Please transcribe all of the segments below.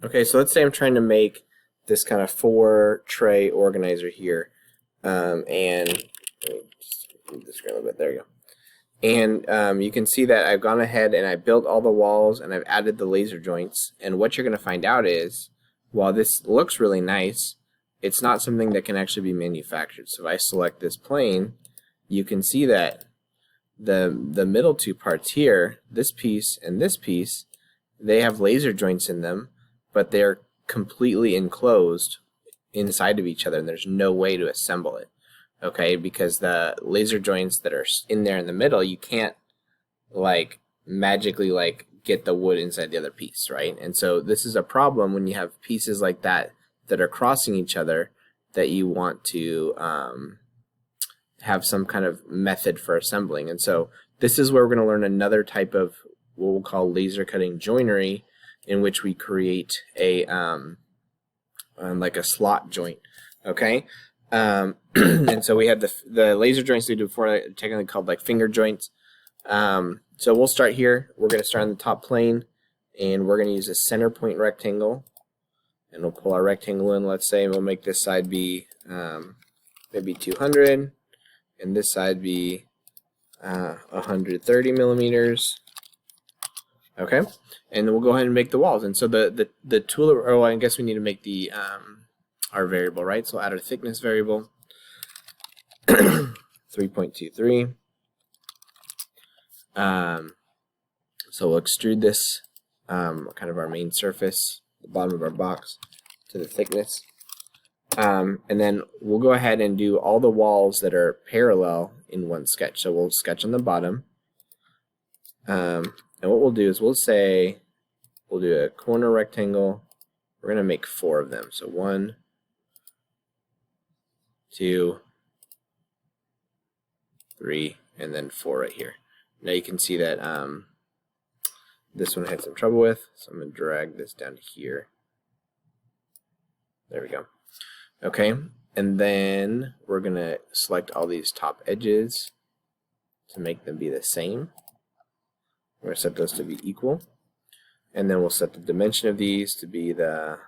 Okay, so let's say I'm trying to make this kind of 4-tray organizer here, and let me just move the screen a little bit. There you go. And you can see that I've gone ahead and I built all the walls and I've added the laser joints. And what you're going to find out is, while this looks really nice, it's not something that can actually be manufactured. So if I select this plane, you can see that the middle two parts here, this piece and this piece, they have laser joints in them, but they're completely enclosed inside of each other, and there's no way to assemble it. Okay, because the laser joints that are in there in the middle, you can't like magically like get the wood inside the other piece, right? And so this is a problem when you have pieces like that that are crossing each other, that you want to have some kind of method for assembling. And so this is where we're going to learn another type of what we'll call laser cutting joinery, in which we create a like a slot joint. Okay. And so we have the laser joints we did before, technically called like finger joints. So we'll start here. We're going to start on the top plane, and we're going to use a center point rectangle, and we'll pull our rectangle in, let's say, and we'll make this side be maybe 200, and this side be 130 millimeters. Okay, and then we'll go ahead and make the walls. And so the tool, or I guess we need to make the our variable, right? So we'll add our thickness variable, 3.23. So we'll extrude this kind of our main surface, the bottom of our box, to the thickness. And then we'll go ahead and do all the walls that are parallel in one sketch. So we'll sketch on the bottom. And what we'll do is we'll do a corner rectangle. We're going to make 4 of them. So 1, 2, 3, and then 4 right here. Now you can see that this one I had some trouble with, so I'm going to drag this down to here. There we go. Okay, and then we're going to select all these top edges to make them be the same. We're going to set those to be equal, and then we'll set the dimension of these to be the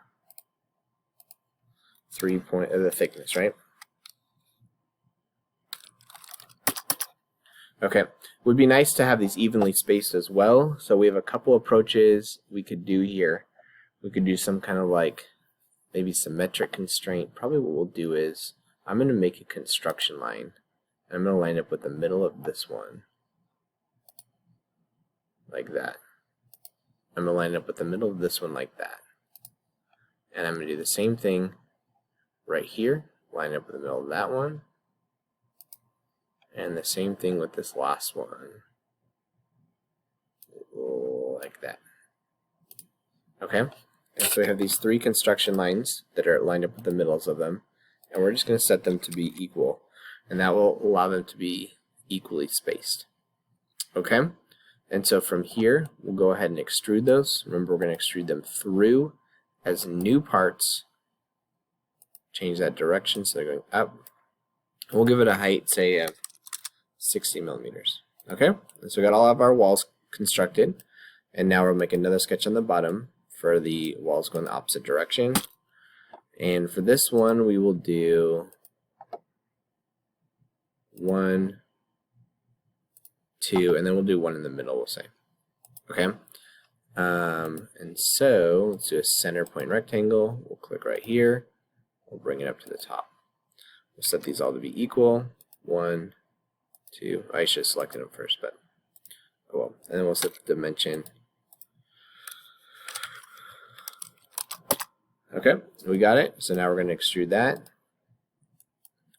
the thickness, right? Okay, would be nice to have these evenly spaced as well. So we have a couple approaches we could do here. We could do some kind of like maybe symmetric constraint. Probably what we'll do is I'm going to make a construction line. And I'm going to line up with the middle of this one, like that. I'm going to line up with the middle of this one like that. And I'm going to do the same thing right here, line up with the middle of that one. And the same thing with this last one, like that. Okay, and so we have these 3 construction lines that are lined up with the middles of them, and we're just going to set them to be equal, and that will allow them to be equally spaced. Okay, and so from here, we'll go ahead and extrude those. Remember, we're going to extrude them through as new parts. Change that direction so they're going up. We'll give it a height, say 60 millimeters. Okay, and so we got all of our walls constructed, and now we'll make another sketch on the bottom for the walls going the opposite direction. And for this one, we will do 1, 2, and then we'll do 1 in the middle, we'll say. Okay, and so let's do a center point rectangle. We'll click right here. We'll bring it up to the top. We'll set these all to be equal. 1, 2. I should have selected them first, but oh well. And then we'll set the dimension. Okay, we got it. So now we're going to extrude that.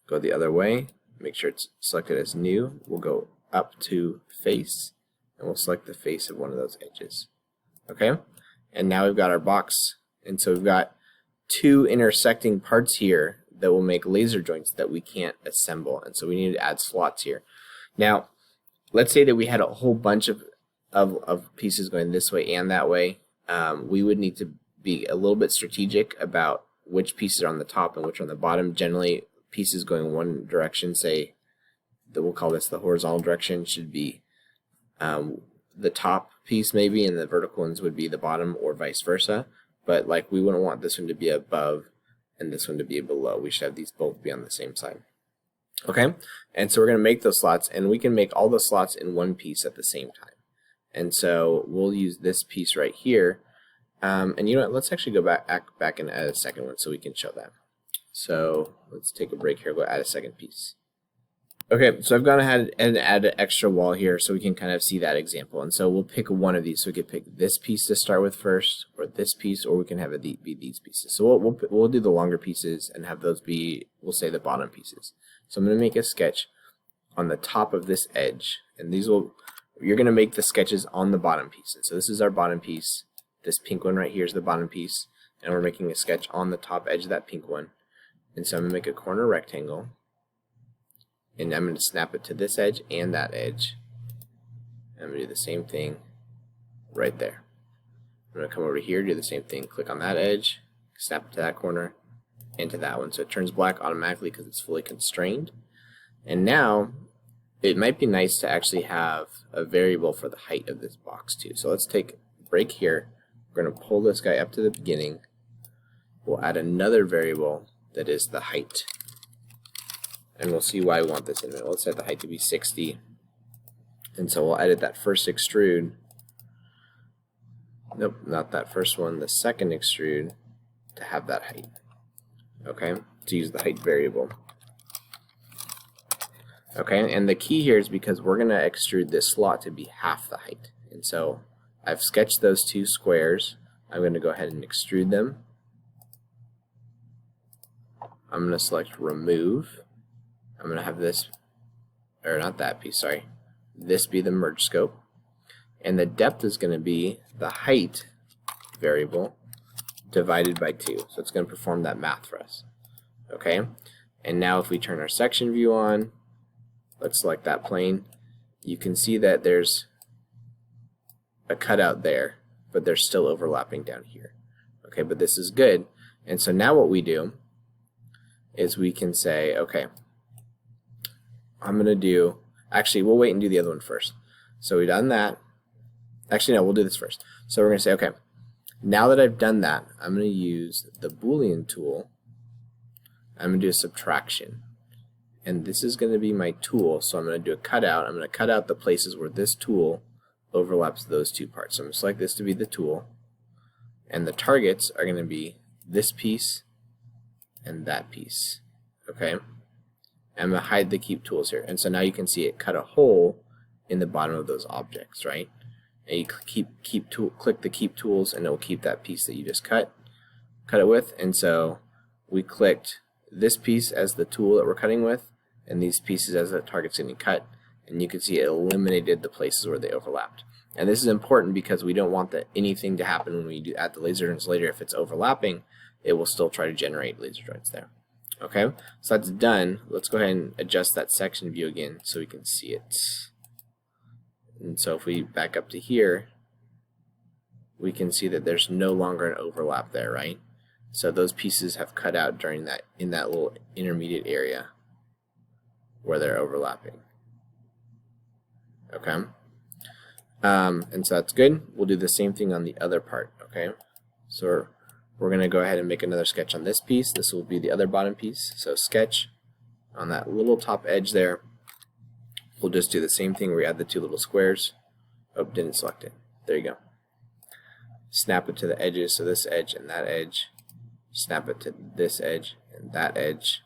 Go the other way. Make sure it's selected as new. We'll go up to face, and we'll select the face of one of those edges. Okay, and now we've got our box. And so we've got 2 intersecting parts here that will make laser joints that we can't assemble, and so we need to add slots here. Now, let's say that we had a whole bunch of pieces going this way and that way. We would need to be a little bit strategic about which pieces are on the top and which are on the bottom. Generally, pieces going one direction, say that we'll call this the horizontal direction, should be the top piece maybe, and the vertical ones would be the bottom, or vice versa. but like we wouldn't want this one to be above and this one to be below. We should have these both be on the same side. Okay, and so we're going to make those slots, and we can make all the slots in one piece at the same time. And so we'll use this piece right here. And you know what, let's actually go back and add a second one so we can show that. So let's take a break here, go add a second piece. Okay, so I've gone ahead and added an extra wall here so we can kind of see that example. And so we'll pick one of these. So we could pick this piece to start with first, or this piece, or we can have it be these pieces. So we'll do the longer pieces and have those be, we'll say, the bottom pieces. So I'm going to make a sketch on the top of this edge, and you're going to make the sketches on the bottom pieces. So this is our bottom piece. This pink one right here is the bottom piece, and we're making a sketch on the top edge of that pink one. And so I'm going to make a corner rectangle, and I'm going to snap it to this edge and that edge. I'm going to do the same thing right there. I'm going to come over here, do the same thing, click on that edge, snap it to that corner, and to that one. So it turns black automatically because it's fully constrained. And now, it might be nice to actually have a variable for the height of this box too. So let's take a break here. We're going to pull this guy up to the beginning. We'll add another variable that is the height. And we'll see why we want this in a minute. Let's set the height to be 60. And so we'll edit that first extrude. Nope, not that first one. The second extrude to have that height. Okay, to use the height variable. Okay, and the key here is because we're going to extrude this slot to be half the height. And so I've sketched those two squares. I'm going to go ahead and extrude them. I'm going to select remove. I'm going to have this, or not that piece, sorry. This be the merge scope. And the depth is going to be the height variable divided by 2. So it's going to perform that math for us. Okay, and now if we turn our section view on, let's select that plane, you can see that there's a cutout there, but they're still overlapping down here. Okay, but this is good. And so now what we do is we can say, okay, I'm going to do, actually we'll wait and do the other one first. So we've done that. Actually no, we'll do this first. So we're going to say, okay, now that I've done that, I'm going to use the Boolean tool. I'm going to do a subtraction. And this is going to be my tool, so I'm going to do a cutout. I'm going to cut out the places where this tool overlaps those two parts. So I'm going to select this to be the tool. And the targets are going to be this piece and that piece. Okay? I'm going to hide the keep tools here. And so now you can see it cut a hole in the bottom of those objects, right? And you click the keep tools and it will keep that piece that you just cut it with. And so we clicked this piece as the tool that we're cutting with and these pieces as the target's getting cut, and you can see it eliminated the places where they overlapped. And this is important because we don't want anything to happen when we add the laser joints later. If it's overlapping, it will still try to generate laser joints there. Okay, so that's done. Let's go ahead and adjust that section view again so we can see it. And so if we back up to here, we can see that there's no longer an overlap there, right? So those pieces have cut out during that, in that little intermediate area where they're overlapping. Okay, and so that's good. We'll do the same thing on the other part. Okay, so we're going to go ahead and make another sketch on this piece. This will be the other bottom piece. So sketch on that little top edge there. We'll just do the same thing where we add the two little squares. Oh, didn't select it. There you go. Snap it to the edges, so this edge and that edge. Snap it to this edge and that edge.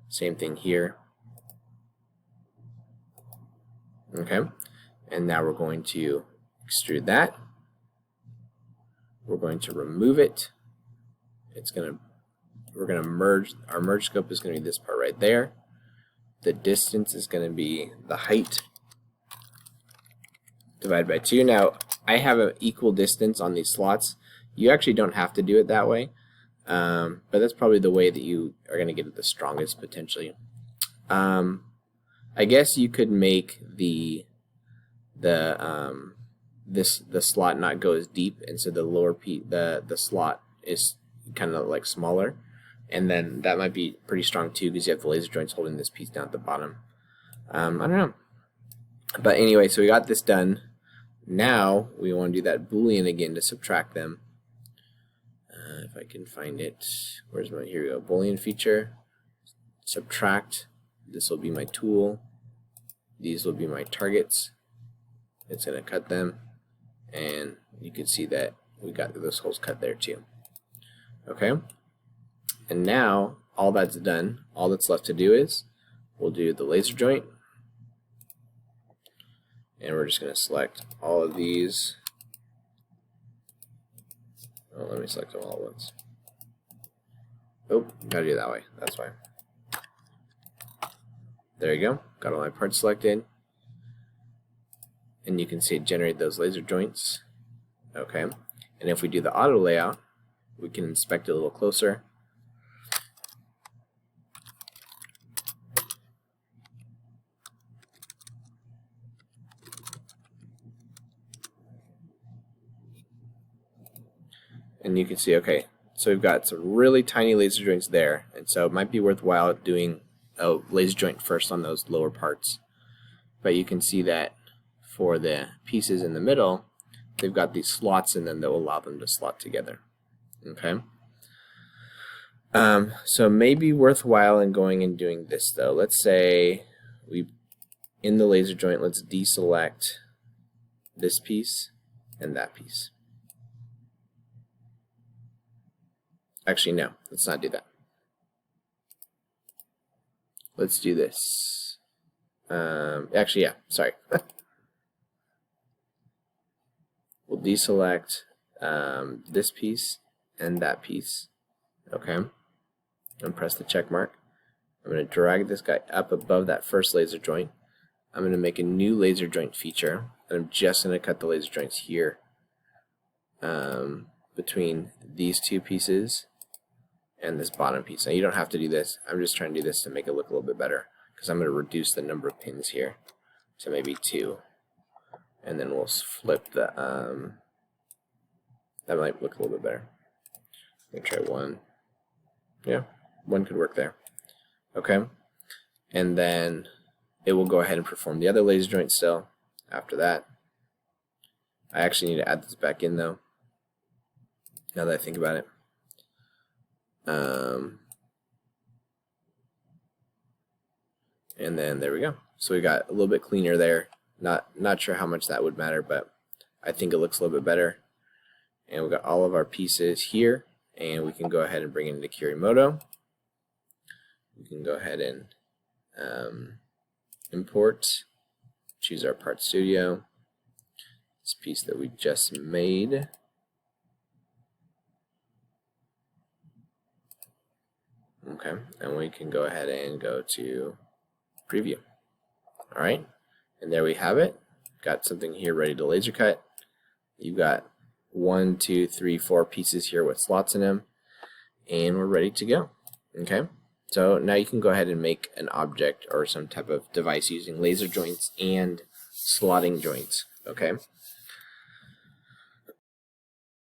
Same thing here. Okay, and now we're going to extrude that. We're going to remove it. We're gonna merge. Our merge scope is going to be this part right there. The distance is going to be the height divided by 2. Now, I have an equal distance on these slots. You actually don't have to do it that way, but that's probably the way that you are going to get it the strongest potentially. I guess you could make the slot not go as deep, and so the lower the slot is kind of like smaller, and then that might be pretty strong too because you have the laser joints holding this piece down at the bottom. I don't know, but anyway, so we got this done. Now we want to do that Boolean again to subtract them. if I can find it, where's my, here we go, Boolean feature, subtract, this will be my tool, these will be my targets, it's going to cut them, and you can see that we got those holes cut there too. Okay, and now all that's done, all that's left to do is we'll do the laser joint, and we're just going to select all of these. Oh, let me select them all at once. Oh, gotta do it that way. That's why. There you go. Got all my parts selected. And you can see it generate those laser joints. Okay. And if we do the auto layout, we can inspect it a little closer. And you can see, okay, so we've got some really tiny laser joints there, and so it might be worthwhile doing a laser joint first on those lower parts. But you can see that for the pieces in the middle, they've got these slots in them that will allow them to slot together. Okay. So maybe worthwhile in going and doing this though. Let's say we, in the laser joint, let's deselect this piece and that piece. Actually, no, let's not do that. Let's do this. Actually, yeah, sorry. We'll deselect this piece and that piece. Okay, and press the check mark. I'm going to drag this guy up above that first laser joint. I'm going to make a new laser joint feature, and I'm just going to cut the laser joints here between these two pieces and this bottom piece. Now you don't have to do this. I'm just trying to do this to make it look a little bit better, because I'm going to reduce the number of pins here to maybe 2, and then we'll flip the that might look a little bit better. I'm going to try 1. Yeah, 1 could work there. Okay, and then it will go ahead and perform the other laser joint still after that. I actually need to add this back in though, now that I think about it. And then there we go. So we got a little bit cleaner there. Not sure how much that would matter, but I think it looks a little bit better. And we got all of our pieces here, and we can go ahead and bring it into Kirimoto. We can go ahead and import, choose our Part Studio, this piece that we just made. Okay, and we can go ahead and go to preview. Alright, and there we have it. Got something here ready to laser cut. You've got 1, 2, 3, 4 pieces here with slots in them, and we're ready to go. Okay, so now you can go ahead and make an object or some type of device using laser joints and slotting joints. Okay,